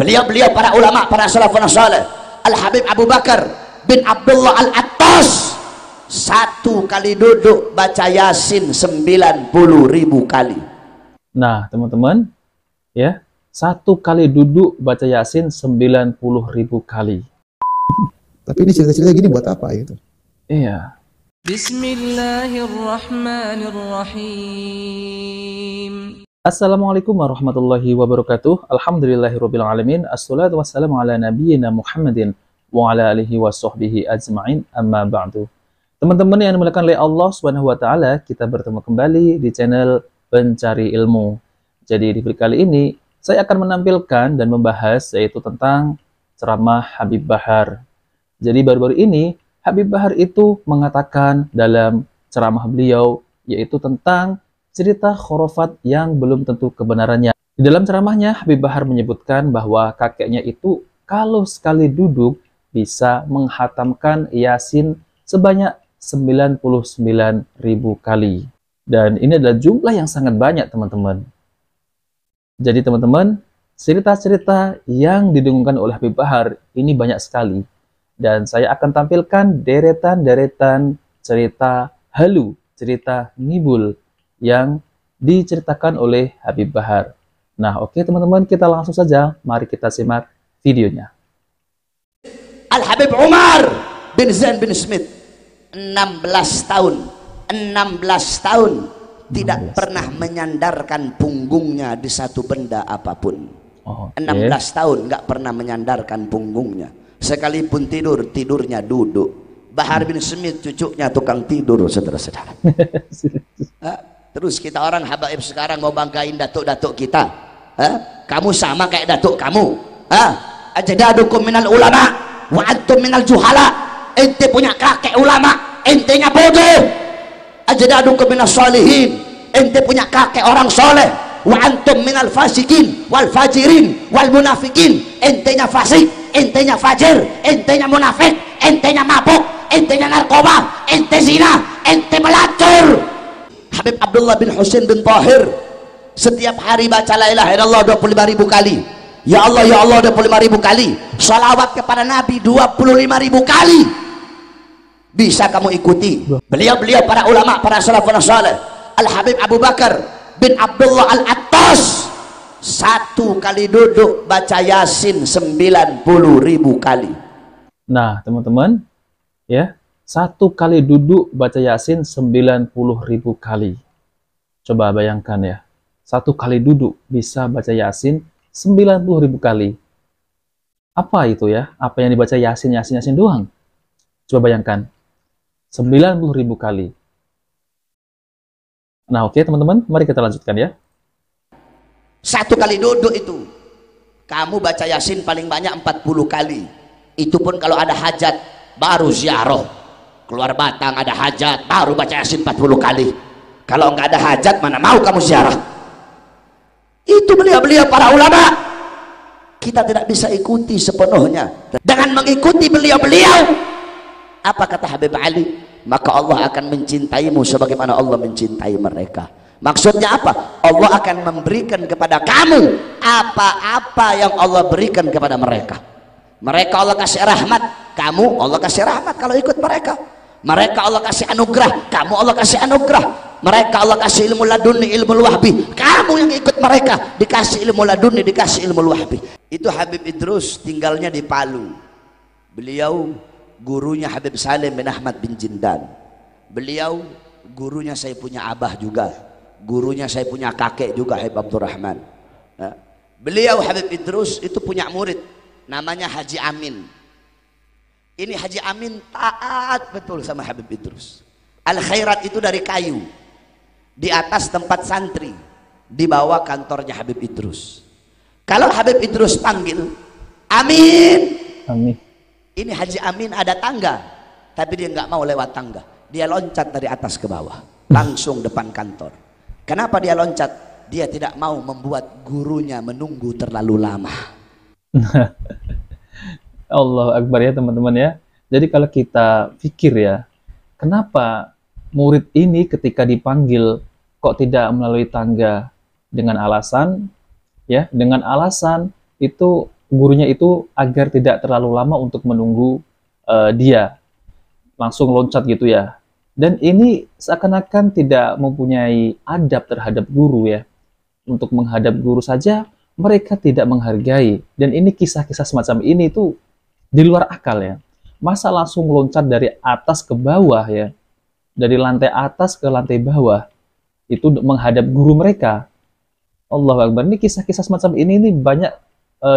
Beliau-beliau para ulama, para salafun saleh. Al-Habib Abu Bakar bin Abdullah Al-Attas, satu kali duduk baca Yasin 90.000 kali. Nah, teman-teman, ya, satu kali duduk baca Yasin 90.000 kali. Tapi ini cerita-cerita gini buat apa gitu? Iya. Bismillahirrahmanirrahim. Assalamualaikum warahmatullahi wabarakatuh. Alhamdulillahirabbil alamin. Assalatu wassalamu ala nabiyyina Muhammadin wa ala alihi wa sahbihi ajma'in. Amma ba'du. Teman-teman yang dimuliakan oleh Allah Subhanahu wa taala, kita bertemu kembali di channel Pencari Ilmu. Jadi di video kali ini saya akan menampilkan dan membahas yaitu tentang ceramah Habib Bahar. Jadi baru-baru ini Habib Bahar itu mengatakan dalam ceramah beliau yaitu tentang cerita khurafat yang belum tentu kebenarannya. Di dalam ceramahnya, Habib Bahar menyebutkan bahwa kakeknya itu kalau sekali duduk bisa menghatamkan Yasin sebanyak 99.000 kali. Dan ini adalah jumlah yang sangat banyak, teman-teman. Jadi, teman-teman, cerita-cerita yang didengungkan oleh Habib Bahar ini banyak sekali. Dan saya akan tampilkan deretan-deretan cerita halu, cerita ngibul, yang diceritakan oleh Habib Bahar. Nah, oke teman-teman, kita langsung saja. Mari kita simak videonya. Al-Habib Umar bin Zain bin Smith, 16 tahun tidak pernah menyandarkan punggungnya di satu benda apapun. 16 tahun nggak pernah menyandarkan punggungnya. Sekalipun tidur, tidurnya duduk. Bahar bin Smith cucunya tukang tidur, saudara-saudara. Terus kita orang habaib sekarang mau banggain datuk-datuk kita. Kamu sama kayak datuk kamu. Ajdadukum minal ulama wa antum minal juhala. Ente punya kakek ulama, entenya bodoh. Ajdadukum minas salihin, ente punya kakek orang soleh. Wa antum minal fasikin wal fajirin wal munafikin, entenya fasik, entenya fajir, entenya munafik, entenya mabuk, entenya narkoba, ente zina, ente melacur. Habib Abdullah bin Husain bin Tahir setiap hari baca la ilaha illallah 25.000 kali. Ya Allah 25.000 kali. Salawat kepada Nabi 25.000 kali. Bisa kamu ikuti. Beliau-beliau para ulama, para salafun saleh. Al-Habib Abu Bakar bin Abdullah Al-Attas, satu kali duduk baca Yasin 90.000 kali. Nah, teman-teman, ya, satu kali duduk baca Yasin 90.000 kali. Coba bayangkan ya, satu kali duduk bisa baca Yasin 90.000 kali. Apa itu ya? Apa yang dibaca Yasin doang? Coba bayangkan, 90.000 kali. Nah, oke teman-teman, mari kita lanjutkan ya. Satu kali duduk itu, kamu baca Yasin paling banyak 40 kali. Itu pun kalau ada hajat, baru ziarah. Keluar Batang ada hajat, baru baca Yasin 40 kali. Kalau nggak ada hajat, mana mau kamu ziarah? Itu beliau-beliau para ulama. Kita tidak bisa ikuti sepenuhnya. Dengan mengikuti beliau-beliau, apa kata Habib Ali? Maka Allah akan mencintaimu sebagaimana Allah mencintai mereka. Maksudnya apa? Allah akan memberikan kepada kamu apa-apa yang Allah berikan kepada mereka. Mereka Allah kasih rahmat, kamu Allah kasih rahmat kalau ikut mereka. Mereka Allah kasih anugerah, kamu Allah kasih anugerah. Mereka Allah kasih ilmu laduni, ilmu wahbi, kamu yang ikut mereka dikasih ilmu laduni, dikasih ilmu wahbi. Itu Habib Idrus tinggalnya di Palu. Beliau gurunya Habib Salim bin Ahmad bin Jindan. Beliau gurunya saya punya abah juga, gurunya saya punya kakek juga, Habib Abdurrahman. Beliau Habib Idrus itu punya murid namanya Haji Amin. Ini Haji Amin taat betul sama Habib Idrus. Al-Khairat itu dari kayu, di atas tempat santri, di bawah kantornya Habib Idrus. Kalau Habib Idrus panggil Amin, Amin. Ini Haji Amin ada tangga, tapi dia nggak mau lewat tangga. Dia loncat dari atas ke bawah, langsung depan kantor. Kenapa dia loncat? Dia tidak mau membuat gurunya menunggu terlalu lama. Allah Akbar ya teman-teman ya. Jadi kalau kita pikir ya, kenapa murid ini ketika dipanggil kok tidak melalui tangga? Dengan alasan ya, dengan alasan itu gurunya itu agar tidak terlalu lama untuk menunggu dia, langsung loncat gitu ya. Dan ini seakan-akan tidak mempunyai adab terhadap guru ya. Untuk menghadap guru saja mereka tidak menghargai. Dan ini kisah-kisah semacam ini tuh di luar akal ya. Masa langsung loncat dari atas ke bawah ya. Dari lantai atas ke lantai bawah. Itu menghadap guru mereka. Allahu Akbar. Ini kisah-kisah semacam ini banyak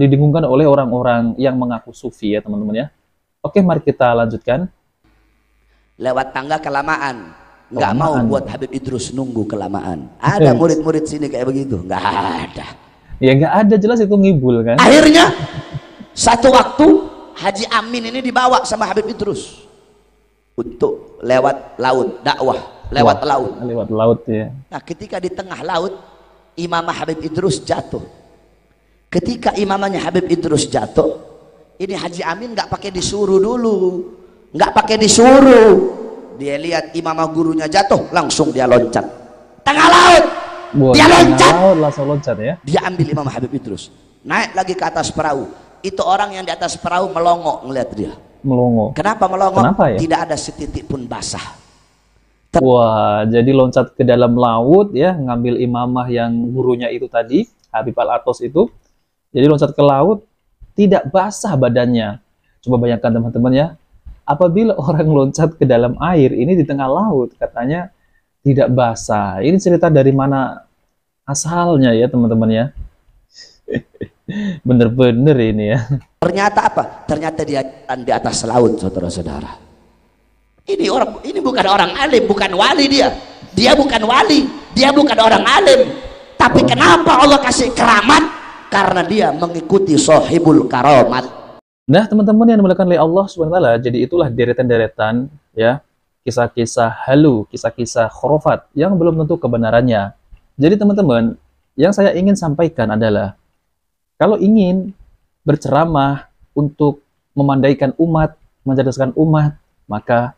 didengungkan oleh orang-orang yang mengaku sufi ya teman-teman ya. Oke, mari kita lanjutkan. Lewat tangga kelamaan. Nggak mau buat Habib Idrus nunggu kelamaan. Ada murid-murid sini kayak begitu? Nggak ada. Ya nggak ada, jelas itu ngibul kan. Akhirnya satu waktu Haji Amin ini dibawa sama Habib Idrus untuk lewat laut, dakwah lewat laut. Lewat laut ya. Nah ketika di tengah laut imamah Habib Idrus jatuh. Ketika imamahnya Habib Idrus jatuh, ini Haji Amin nggak pakai disuruh dulu, nggak pakai disuruh. Dia lihat imamah gurunya jatuh, langsung dia loncat. Tengah laut, dia loncat. Langsung loncat ya. Dia ambil imam Habib Idrus, naik lagi ke atas perahu. Itu orang yang di atas perahu melongo ngeliat dia. Melongo. Kenapa melongo? Kenapa ya? Tidak ada setitik pun basah. Wah, jadi loncat ke dalam laut ya, ngambil imamah yang gurunya itu tadi, Habib Al-Atos itu. Jadi loncat ke laut, tidak basah badannya. Coba bayangkan teman-teman ya. Apabila orang loncat ke dalam air ini di tengah laut, katanya tidak basah. Ini cerita dari mana asalnya ya teman-teman ya. Bener-bener ini ya. Ternyata apa? Ternyata dia di atas laut, saudara-saudara. Ini bukan orang alim, bukan wali dia. Dia bukan wali, dia bukan orang alim. Tapi kenapa Allah kasih keramat? Karena dia mengikuti sahibul karamat. Nah, teman-teman yang dimuliakan oleh Allah SWT, jadi itulah deretan-deretan ya, kisah-kisah halu, kisah-kisah khurafat yang belum tentu kebenarannya. Jadi teman-teman, yang saya ingin sampaikan adalah kalau ingin berceramah untuk memandaikan umat, mencerdaskan umat, maka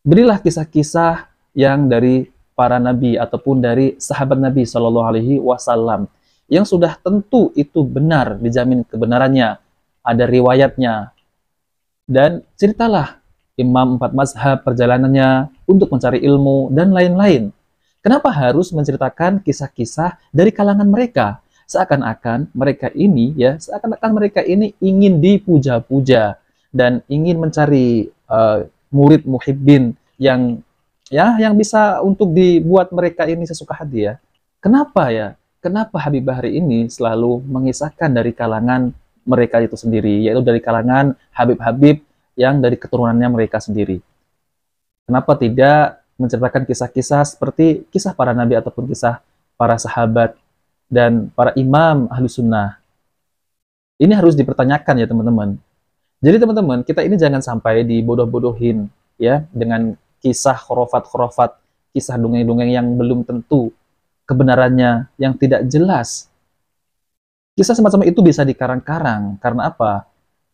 berilah kisah-kisah yang dari para nabi ataupun dari sahabat Nabi SAW yang sudah tentu itu benar, dijamin kebenarannya. Ada riwayatnya, dan ceritalah imam 4 mazhab perjalanannya untuk mencari ilmu dan lain-lain. Kenapa harus menceritakan kisah-kisah dari kalangan mereka? Seakan-akan mereka ini ya, seakan-akan mereka ini ingin dipuja-puja dan ingin mencari murid muhibbin yang bisa untuk dibuat mereka ini sesuka hati ya. Kenapa ya? Kenapa Habib Bahri ini selalu mengisahkan dari kalangan mereka itu sendiri, yaitu dari kalangan Habib-Habib yang dari keturunannya mereka sendiri? Kenapa tidak menceritakan kisah-kisah seperti kisah para nabi ataupun kisah para sahabat dan para imam ahlu sunnah? Ini harus dipertanyakan ya teman-teman. Jadi teman-teman, kita ini jangan sampai dibodoh-bodohin ya dengan kisah khurafat-khurafat, kisah dongeng-dongeng yang belum tentu kebenarannya, yang tidak jelas. Kisah semacam itu bisa dikarang-karang. Karena apa?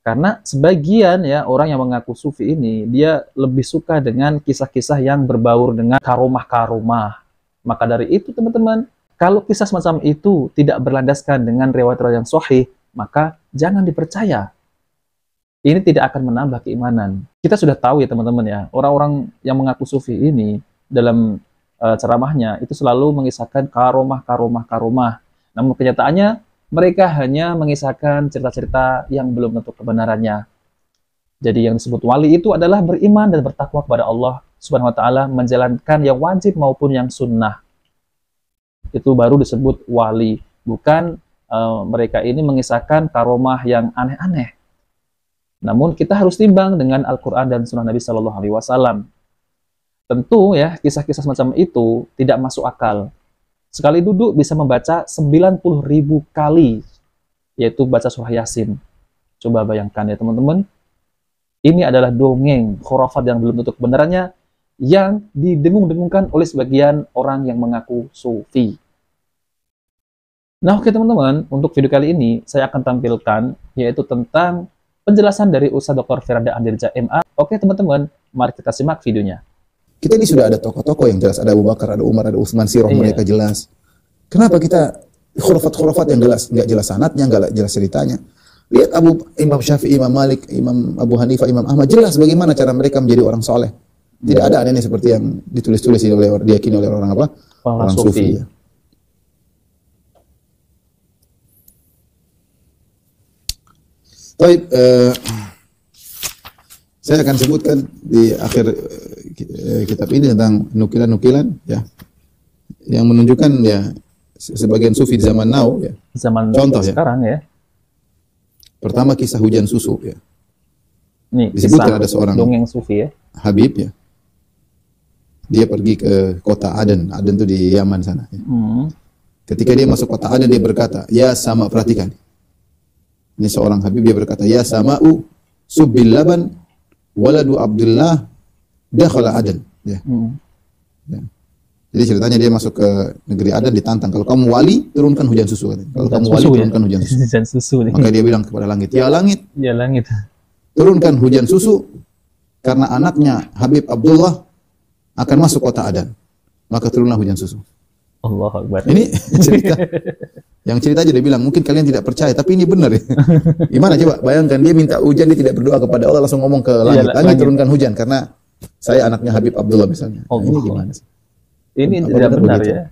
Karena sebagian ya orang yang mengaku sufi ini, dia lebih suka dengan kisah-kisah yang berbaur dengan karomah-karomah. Maka dari itu teman-teman, kalau kisah semacam itu tidak berlandaskan dengan riwayat-riwayat yang sahih, maka jangan dipercaya. Ini tidak akan menambah keimanan. Kita sudah tahu ya teman-teman ya, orang-orang yang mengaku sufi ini dalam ceramahnya itu selalu mengisahkan karomah-karomah. Namun kenyataannya mereka hanya mengisahkan cerita-cerita yang belum tentu kebenarannya. Jadi yang disebut wali itu adalah beriman dan bertakwa kepada Allah Subhanahu wa taala, menjalankan yang wajib maupun yang sunnah. Itu baru disebut wali, bukan mereka ini mengisahkan karomah yang aneh-aneh. Namun kita harus timbang dengan Al-Qur'an dan sunnah Nabi Shallallahu alaihi wasallam. Tentu ya, kisah-kisah semacam itu tidak masuk akal. Sekali duduk bisa membaca 90.000 kali, yaitu baca surah Yasin. Coba bayangkan ya teman-teman, ini adalah dongeng, khurafat yang belum tentu kebenarannya, yang didengung-dengungkan oleh sebagian orang yang mengaku sufi. Nah oke teman-teman, untuk video kali ini saya akan tampilkan, yaitu tentang penjelasan dari Ustaz Dr. Firanda Andirja MA. Oke teman-teman, mari kita simak videonya. Kita ini sudah ada tokoh-tokoh yang jelas, ada Abu Bakar, ada Umar, ada Utsman, sirah mereka jelas. Kenapa kita khurafat-khurafat yang jelas, nggak jelas sanadnya, nggak jelas ceritanya? Lihat Imam Syafi'i, Imam Malik, Imam Abu Hanifah, Imam Ahmad, jelas bagaimana cara mereka menjadi orang soleh. Tidak ada anehnya seperti yang ditulis-tulis oleh diyakini oleh orang apa? Orang sufi. Ya. Baik, saya akan sebutkan di akhir kitab ini tentang nukilan-nukilan ya, yang menunjukkan ya sebagian sufi di zaman now ya. Zaman contoh sekarang ya. Pertama kisah hujan susu ya. Nih, disebutkan ada seorang dongeng sufi ya. Habib ya. Dia pergi ke kota Aden. Aden itu di Yaman sana. Ya. Ketika dia masuk kota Aden dia berkata, "Ya sama," perhatikan. Ini seorang Habib, dia berkata, "Ya sama'u subbil laban waladu Abdullah dakhala Aden." Ya. Ya. Jadi ceritanya dia masuk ke negeri Aden ditantang, "Kalau kamu wali, turunkan hujan susu." Kalau kamu wali, turunkan hujan susu. Hujan susu nih. Maka dia bilang kepada langit, "Ya langit, ya langit, turunkan hujan susu karena anaknya Habib Abdullah akan masuk kota Aden." Maka turunlah hujan susu. Allahu Akbar. Ini cerita. Yang cerita aja dia bilang, mungkin kalian tidak percaya, tapi ini benar ya. Gimana coba? Bayangkan dia minta hujan, dia tidak berdoa kepada Allah, langsung ngomong ke langit, "Langit turunkan hujan karena saya anaknya Habib Abdullah," misalnya. Nah, ini gimana sih? Ini tidak benar ya.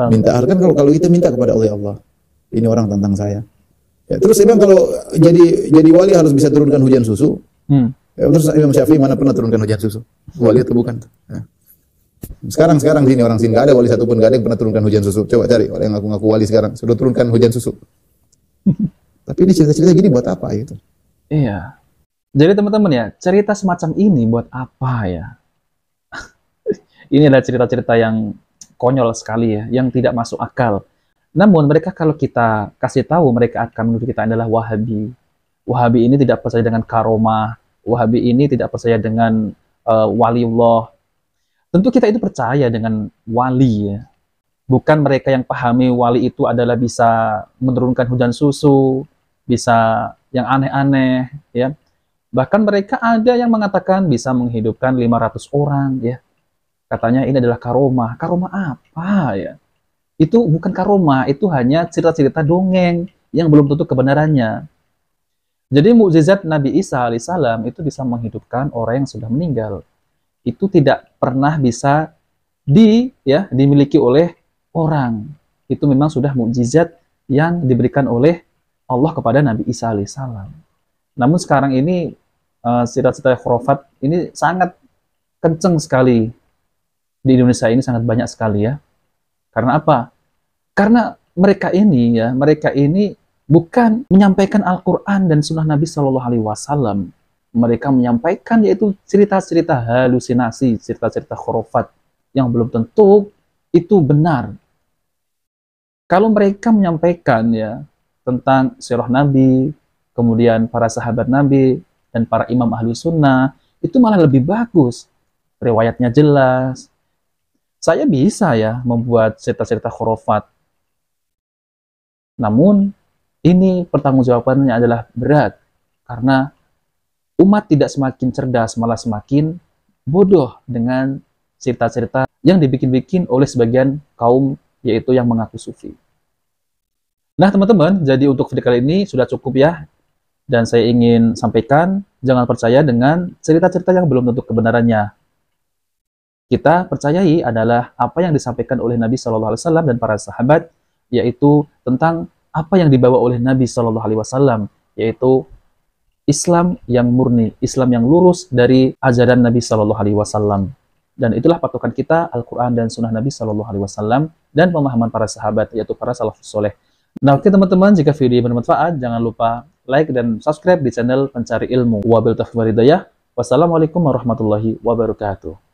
Minta kan kalau kita minta kepada Allah, ya Allah, ini orang tantang saya. Ya, terus Imam kalau jadi wali harus bisa turunkan hujan susu. Ya, terus Imam Syafi'i mana pernah turunkan hujan susu? Wali atau bukan? Ya. Sekarang sini orang sini nggak ada wali satupun, nggak ada yang pernah turunkan hujan susu. Coba cari orang yang ngaku-ngaku wali sekarang sudah turunkan hujan susu. Tapi ini cerita-cerita gini buat apa gitu? Iya. Jadi teman-teman ya, cerita semacam ini buat apa ya? Ini adalah cerita-cerita yang konyol sekali ya, yang tidak masuk akal. Namun mereka kalau kita kasih tahu, mereka akan menuduh kita adalah Wahabi. Wahabi ini tidak percaya dengan karomah. Wahabi ini tidak percaya dengan waliullah. Tentu kita itu percaya dengan wali ya. Bukan mereka yang pahami wali itu adalah bisa menurunkan hujan susu, bisa yang aneh-aneh ya. Bahkan mereka ada yang mengatakan bisa menghidupkan 500 orang ya. Katanya ini adalah karomah. Karomah apa ya? Itu bukan karomah, itu hanya cerita-cerita dongeng yang belum tentu kebenarannya. Jadi mukjizat Nabi Isa alaihissalam itu bisa menghidupkan orang yang sudah meninggal. Itu tidak pernah bisa dimiliki oleh orang. Itu memang sudah mukjizat yang diberikan oleh Allah kepada Nabi Isa alaihissalam. Namun sekarang ini cerita-cerita khurafat ini sangat kenceng sekali. Di Indonesia ini sangat banyak sekali ya. Karena apa? Karena mereka ini bukan menyampaikan Al-Quran dan Sunnah Nabi Shallallahu Alaihi Wasallam. Mereka menyampaikan yaitu cerita-cerita halusinasi, cerita-cerita khurafat yang belum tentu itu benar. Kalau mereka menyampaikan ya tentang sirah Nabi, kemudian para sahabat Nabi dan para imam ahlu sunnah, itu malah lebih bagus. Riwayatnya jelas. Saya bisa ya membuat cerita-cerita khurafat. Namun, ini pertanggungjawabannya adalah berat. Karena umat tidak semakin cerdas, malah semakin bodoh dengan cerita-cerita yang dibikin-bikin oleh sebagian kaum, yaitu yang mengaku sufi. Nah teman-teman, jadi untuk video kali ini sudah cukup ya. Dan saya ingin sampaikan, jangan percaya dengan cerita-cerita yang belum tentu kebenarannya. Kita percayai adalah apa yang disampaikan oleh Nabi Shallallahu Alaihi Wasallam dan para sahabat, yaitu tentang apa yang dibawa oleh Nabi Shallallahu Alaihi Wasallam, yaitu Islam yang murni, Islam yang lurus dari ajaran Nabi Shallallahu Alaihi Wasallam. Dan itulah patokan kita, Al-Quran dan Sunnah Nabi Shallallahu Alaihi Wasallam dan pemahaman para sahabat, yaitu para salafus soleh. Nah oke teman-teman, jika video bermanfaat, jangan lupa like dan subscribe di channel Pencari Ilmu. Wabil taufiq wal hidayah. Wassalamualaikum warahmatullahi wabarakatuh.